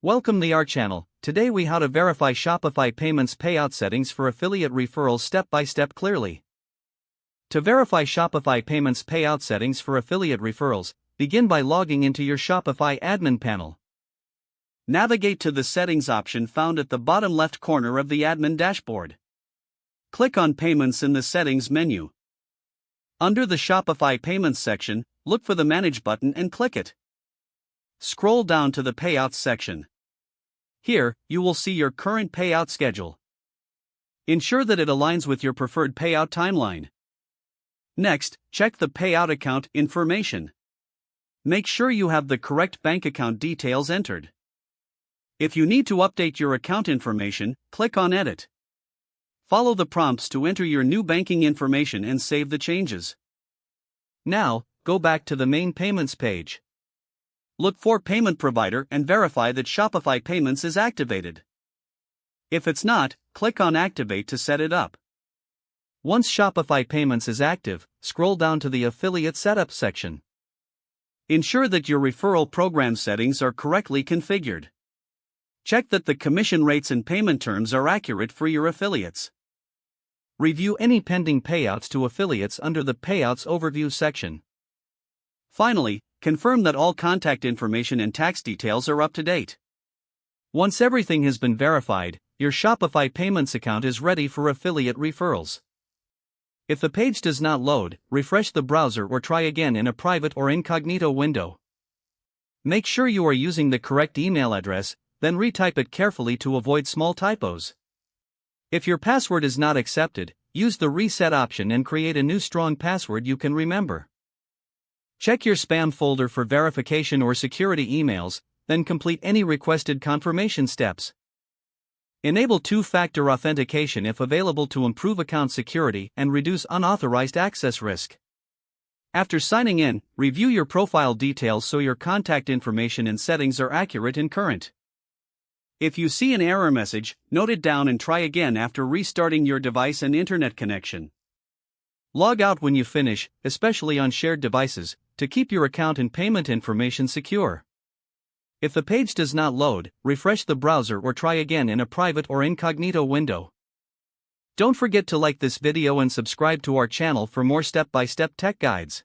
Welcome to our channel. Today we how to verify Shopify Payments payout settings for affiliate referrals step by step clearly. To verify Shopify Payments payout settings for affiliate referrals, begin by logging into your Shopify admin panel. Navigate to the settings option found at the bottom left corner of the admin dashboard. Click on Payments in the settings menu. Under the Shopify Payments section, look for the Manage button and click it. Scroll down to the Payouts section. Here, you will see your current payout schedule. Ensure that it aligns with your preferred payout timeline. Next, check the payout account information. Make sure you have the correct bank account details entered. If you need to update your account information, click on Edit. Follow the prompts to enter your new banking information and save the changes. Now, go back to the main payments page. Look for Payment Provider and verify that Shopify Payments is activated. If it's not, click on Activate to set it up. Once Shopify Payments is active, scroll down to the Affiliate Setup section. Ensure that your referral program settings are correctly configured. Check that the commission rates and payment terms are accurate for your affiliates. Review any pending payouts to affiliates under the Payouts Overview section. Finally, confirm that all contact information and tax details are up to date. Once everything has been verified, your Shopify Payments account is ready for affiliate referrals. If the page does not load, refresh the browser or try again in a private or incognito window. Make sure you are using the correct email address, then retype it carefully to avoid small typos. If your password is not accepted, use the reset option and create a new strong password you can remember. Check your spam folder for verification or security emails, then complete any requested confirmation steps. Enable two-factor authentication if available to improve account security and reduce unauthorized access risk. After signing in, review your profile details so your contact information and settings are accurate and current. If you see an error message, note it down and try again after restarting your device and internet connection. Log out when you finish, especially on shared devices, to keep your account and payment information secure. If the page does not load, refresh the browser or try again in a private or incognito window. Don't forget to like this video and subscribe to our channel for more step-by-step tech guides.